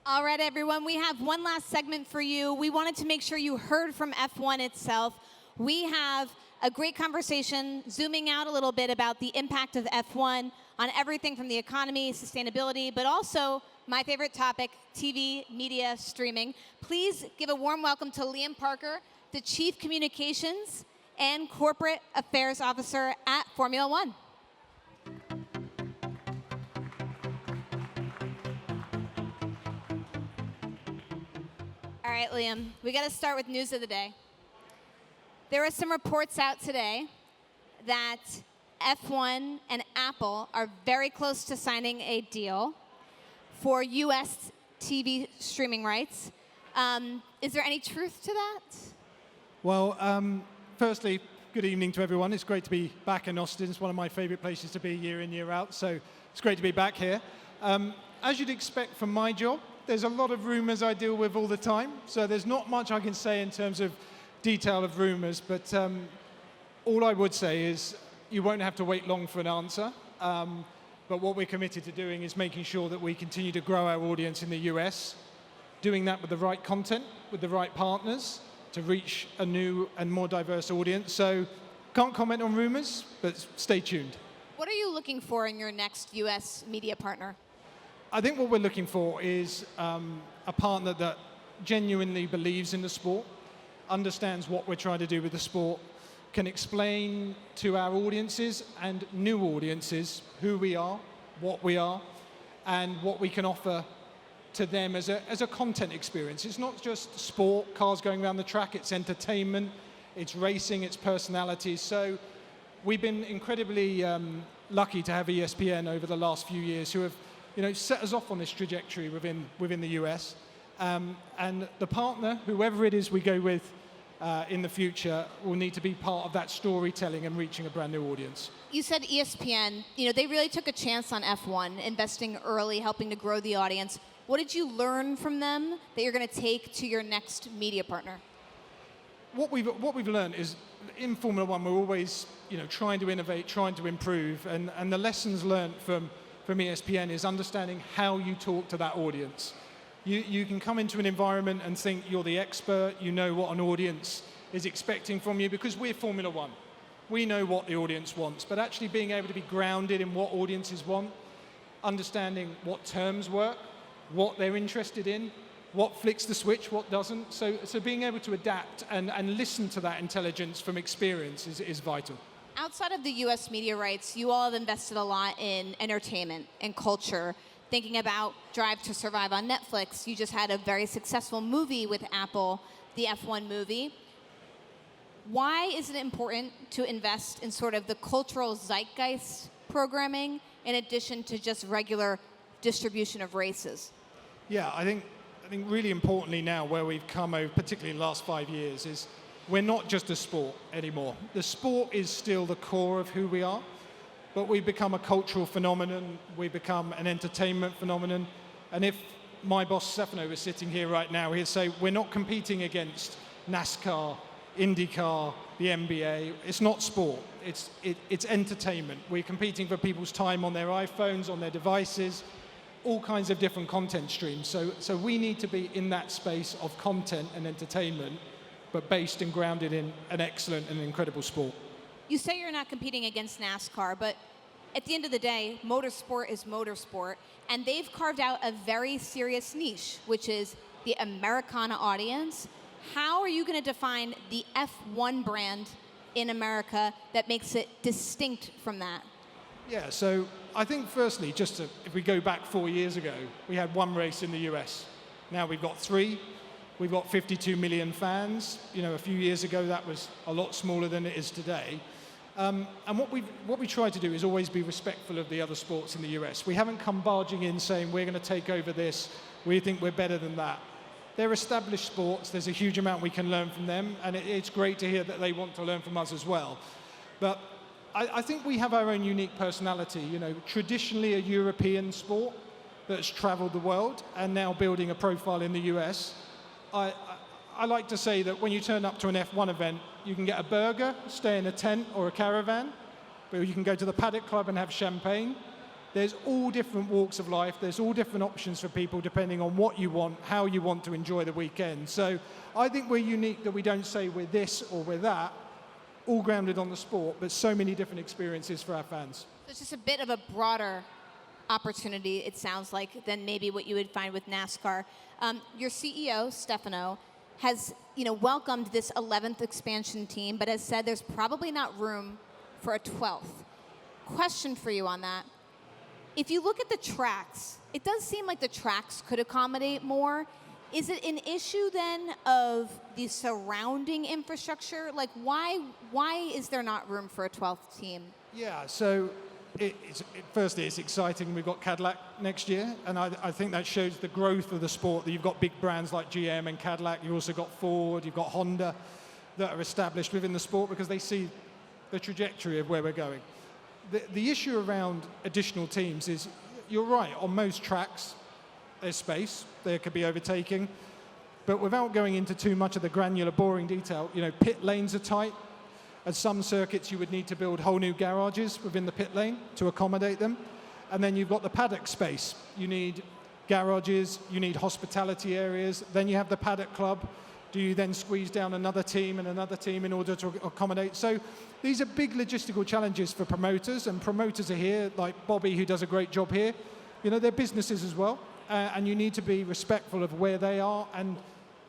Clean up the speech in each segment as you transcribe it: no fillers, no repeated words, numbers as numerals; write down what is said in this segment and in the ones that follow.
All right, everyone, we have one last segment for you. We wanted to make sure you heard from F1 itself. We have a great conversation, zooming out a little bit about the impact of F1 on everything from the economy, sustainability, but also my favorite topic, TV, media, streaming. Please give a warm welcome to Liam Parker, the Chief Communications and Corporate Affairs Officer at Formula One. All right, Liam, we got to start with news of the day. There are some reports out today that F1 and Apple are very close to signing a deal for US TV streaming rights. Is there any truth to that? Well, firstly, good evening to everyone. It's great to be back in Austin. It's one of my favorite places to be year in, year out, so it's great to be back here. As you'd expect from my job, there's a lot of rumors I deal with all the time, so there's not much I can say in terms of detail of rumors, but all I would say is you won't have to wait long for an answer, but what we're committed to doing is making sure that we continue to grow our audience in the US, doing that with the right content, with the right partners, to reach a new and more diverse audience. So can't comment on rumors, but stay tuned. What are you looking for in your next US media partner? I think what we're looking for is a partner that genuinely believes in the sport, understands what we're trying to do with the sport, can explain to our audiences and new audiences who we are, what we are, and what we can offer to them as a content experience. It's not just sport, cars going around the track, it's entertainment, it's racing, it's personalities. So we've been incredibly lucky to have ESPN over the last few years who have set us off on this trajectory within the US. And the partner, whoever it is we go with in the future, will need to be part of that storytelling and reaching a brand new audience. You said ESPN, they really took a chance on F1, investing early, helping to grow the audience. What did you learn from them that you're going to take to your next media partner? What we've learned is in Formula One, we're always trying to innovate, trying to improve, and the lessons learned from ESPN is understanding how you talk to that audience. You can come into an environment and think you're the expert, you know what an audience is expecting from you, because we're Formula One. We know what the audience wants, but actually being able to be grounded in what audiences want, understanding what terms work, what they're interested in, what flicks the switch, what doesn't. So being able to adapt and listen to that intelligence from experience is vital. Outside of the US media rights, you all have invested a lot in entertainment and culture. Thinking about Drive to Survive on Netflix, you just had a very successful movie with Apple, the F1 movie. Why is it important to invest in sort of the cultural zeitgeist programming in addition to just regular distribution of races? Yeah, I think really importantly now where we've come over, particularly in the last 5 years, is we're not just a sport anymore. The sport is still the core of who we are, but we've become a cultural phenomenon, we've become an entertainment phenomenon, and if my boss Stefano was sitting here right now, he'd say, we're not competing against NASCAR, IndyCar, the NBA. It's not sport, it's entertainment. We're competing for people's time on their iPhones, on their devices, all kinds of different content streams. So we need to be in that space of content and entertainment, but based and grounded in an excellent and incredible sport. You say you're not competing against NASCAR, but at the end of the day, motorsport is motorsport, and they've carved out a very serious niche, which is the Americana audience. How are you going to define the F1 brand in America that makes it distinct from that? Yeah, so I think firstly, if we go back 4 years ago, we had one race in the US. Now we've got 3. We've got 52 million fans. A few years ago, that was a lot smaller than it is today. And what we try to do is always be respectful of the other sports in the US. We haven't come barging in saying we're going to take over this, we think we're better than that. They're established sports, there's a huge amount we can learn from them, and it's great to hear that they want to learn from us as well. But I think we have our own unique personality. Traditionally a European sport that's traveled the world and now building a profile in the US. I like to say that when you turn up to an F1 event, you can get a burger, stay in a tent or a caravan, but you can go to the Paddock Club and have champagne, There's all different walks of life. There's all different options for people depending on what you want, how you want to enjoy the weekend. So I think we're unique that we don't say we're this or we're that, all grounded on the sport, but so many different experiences for our fans. So it's just a bit of a broader opportunity, it sounds like, than maybe what you would find with NASCAR. Your CEO, Stefano, has welcomed this 11th expansion team, but has said there's probably not room for a 12th. Question for you on that. If you look at the tracks, it does seem like the tracks could accommodate more. Is it an issue then of the surrounding infrastructure? Like, why is there not room for a 12th team? Yeah, so firstly, it's exciting. We've got Cadillac next year, and I think that shows the growth of the sport, that you've got big brands like GM and Cadillac. You've also got Ford, you've got Honda that are established within the sport because they see the trajectory of where we're going. The issue around additional teams is, you're right, on most tracks, there's space, there could be overtaking, but without going into too much of the granular, boring detail, pit lanes are tight. At some circuits, you would need to build whole new garages within the pit lane to accommodate them. And then you've got the paddock space. You need garages, you need hospitality areas, then you have the paddock club. Do you then squeeze down another team and another team in order to accommodate? So these are big logistical challenges for promoters, and promoters are here, like Bobby, who does a great job here. They're businesses as well, and you need to be respectful of where they are and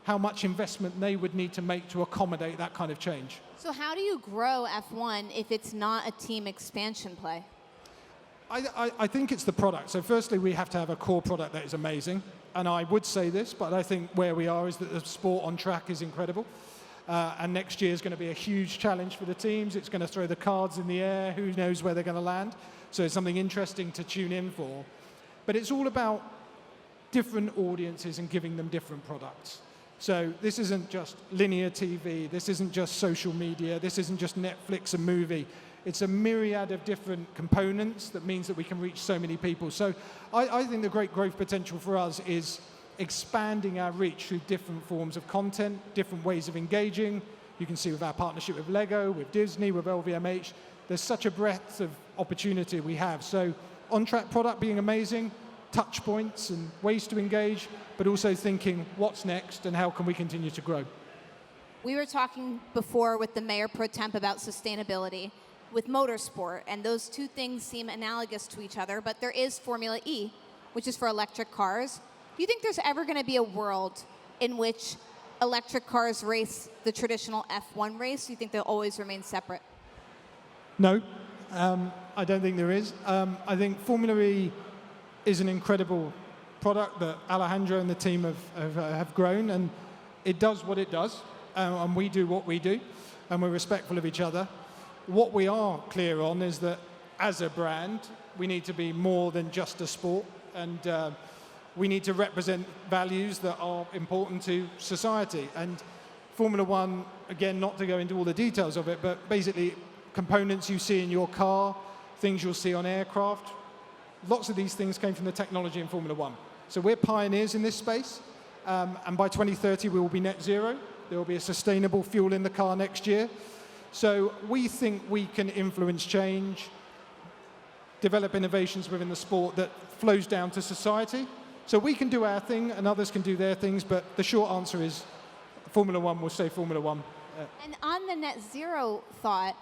how much investment they would need to make to accommodate that kind of change. So how do you grow F1 if it's not a team expansion play? I think it's the product. So firstly, we have to have a core product that is amazing. And I would say this, but I think where we are is that the sport on track is incredible. And next year is going to be a huge challenge for the teams. It's going to throw the cards in the air. Who knows where they're going to land? So it's something interesting to tune in for. But it's all about different audiences and giving them different products. So this isn't just linear TV. This isn't just social media. This isn't just Netflix and movie. It's a myriad of different components that means that we can reach so many people. So I think the great growth potential for us is expanding our reach through different forms of content, different ways of engaging. You can see with our partnership with Lego, with Disney, with LVMH, there's such a breadth of opportunity we have. So on-track product being amazing, touch points and ways to engage, but also thinking what's next and how can we continue to grow. We were talking before with the Mayor Pro Temp about sustainability with motorsport, and those two things seem analogous to each other, but there is Formula E, which is for electric cars. Do you think there's ever going to be a world in which electric cars race the traditional F1 race? Do you think they'll always remain separate? No, I don't think there is. I think Formula E is an incredible product that Alejandro and the team have grown, and it does what it does, and we do what we do, and we're respectful of each other. What we are clear on is that as a brand, we need to be more than just a sport, and we need to represent values that are important to society. And Formula One, again, not to go into all the details of it, but basically components you see in your car, things you'll see on aircraft, lots of these things came from the technology in Formula One. So we're pioneers in this space, and by 2030 we will be net zero. There will be a sustainable fuel in the car next year. So we think we can influence change, develop innovations within the sport that flows down to society. So we can do our thing and others can do their things, but the short answer is Formula One will stay Formula One. And on the net zero thought,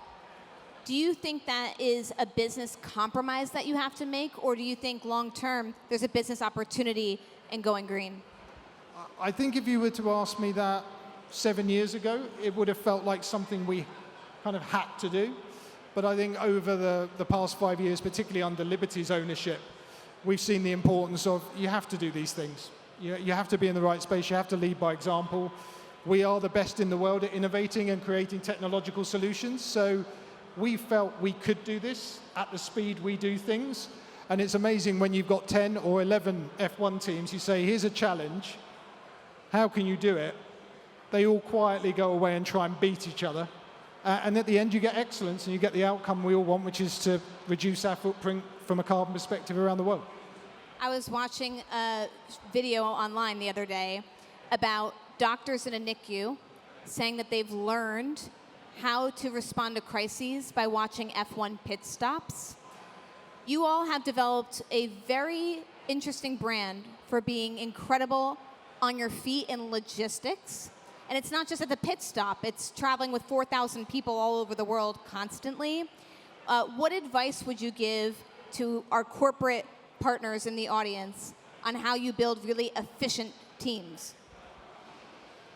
do you think that is a business compromise that you have to make, or do you think long-term there's a business opportunity in going green? I think if you were to ask me that 7 years ago, it would have felt like something we kind of had to do. But I think over the past 5 years, particularly under Liberty's ownership, we've seen the importance of you have to do these things. You have to be in the right space. You have to lead by example. We are the best in the world at innovating and creating technological solutions. So we felt we could do this at the speed we do things. And it's amazing when you've got 10 or 11 F1 teams, you say, here's a challenge. How can you do it? They all quietly go away and try and beat each other. And at the end, you get excellence and you get the outcome we all want, which is to reduce our footprint from a carbon perspective around the world. I was watching a video online the other day about doctors in a NICU saying that they've learned how to respond to crises by watching F1 pit stops. You all have developed a very interesting brand for being incredible on your feet in logistics. And it's not just at the pit stop, it's traveling with 4,000 people all over the world constantly. What advice would you give to our corporate partners in the audience on how you build really efficient teams?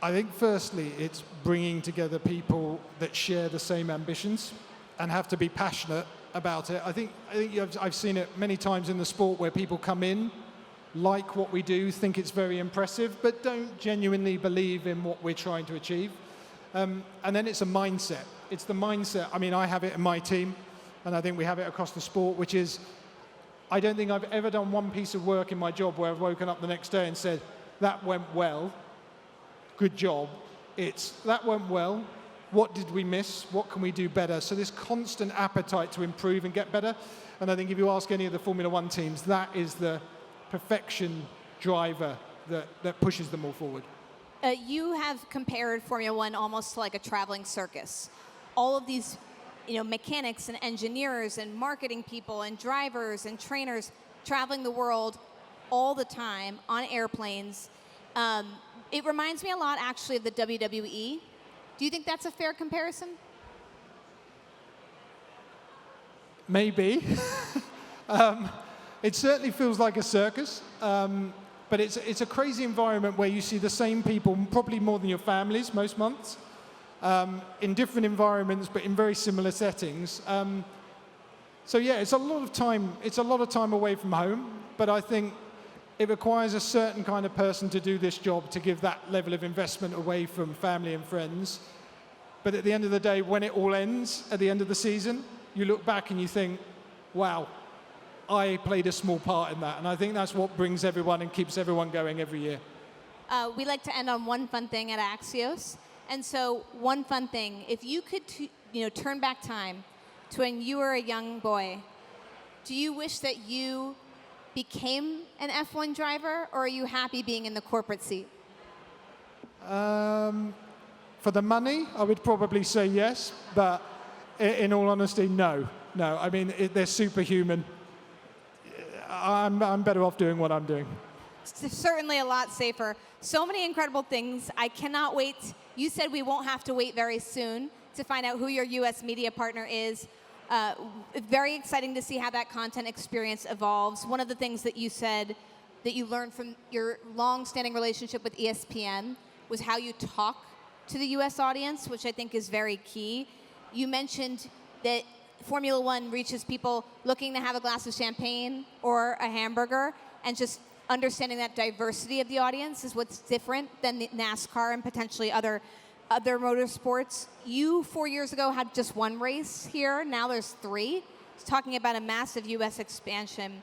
I think firstly, it's bringing together people that share the same ambitions and have to be passionate about it. I think I've seen it many times in the sport where people come in, like what we do, think it's very impressive, but don't genuinely believe in what we're trying to achieve. And then it's a mindset. It's the mindset. I mean, I have it in my team, and I think we have it across the sport, which is, I don't think I've ever done one piece of work in my job where I've woken up the next day and said, that went well, good job. It's, that went well, what did we miss, what can we do better? So this constant appetite to improve and get better. And I think if you ask any of the Formula One teams, that is the perfection driver that pushes them all forward. You have compared Formula One almost to like a traveling circus. All of these mechanics and engineers and marketing people and drivers and trainers traveling the world all the time on airplanes. It reminds me a lot, actually, of the WWE. Do you think that's a fair comparison? Maybe. It certainly feels like a circus, but it's a crazy environment where you see the same people, probably more than your families, most months, in different environments, but in very similar settings. So yeah, it's a lot of time. It's a lot of time away from home, but I think it requires a certain kind of person to do this job, to give that level of investment away from family and friends. But at the end of the day, when it all ends, at the end of the season, you look back and you think, wow, I played a small part in that. And I think that's what brings everyone and keeps everyone going every year. We like to end on one fun thing at Axios. And so one fun thing, if you could turn back time to when you were a young boy, do you wish that you became an F1 driver, or are you happy being in the corporate seat? For the money, I would probably say yes, but in all honesty, no. No, I mean, they're superhuman. I'm better off doing what I'm doing. It's certainly a lot safer. So many incredible things. I cannot wait. You said we won't have to wait very soon to find out who your U.S. media partner is. Very exciting to see how that content experience evolves. One of the things that you said that you learned from your long-standing relationship with ESPN was how you talk to the U.S. audience, which I think is very key. You mentioned that Formula One reaches people looking to have a glass of champagne or a hamburger, and just understanding that diversity of the audience is what's different than the NASCAR and potentially other motorsports. You, 4 years ago, had just one race here. Now there's 3. It's talking about a massive U.S. expansion.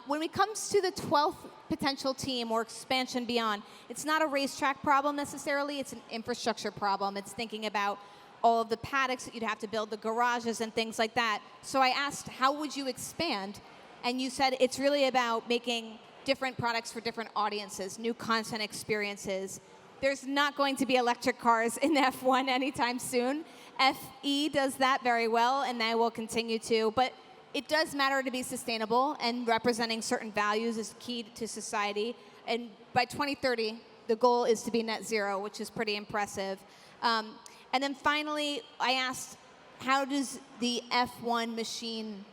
When it comes to the 12th potential team or expansion beyond, it's not a racetrack problem necessarily. It's an infrastructure problem. It's thinking about all of the paddocks that you'd have to build, the garages and things like that. So I asked, how would you expand? And you said it's really about making different products for different audiences, new content experiences. There's not going to be electric cars in F1 anytime soon. FE does that very well, and they will continue to. But it does matter to be sustainable, and representing certain values is key to society. And by 2030, the goal is to be net zero, which is pretty impressive. And then finally, I asked, how does the F1 machine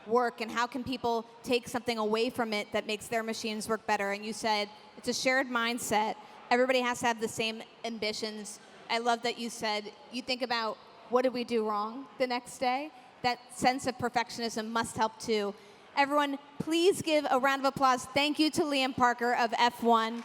work, and how can people take something away from it that makes their machines work better? And you said it's a shared mindset. Everybody has to have the same ambitions. I love that you said you think about what did we do wrong the next day. That sense of perfectionism must help too. Everyone, please give a round of applause. Thank you to Liam Parker of F1.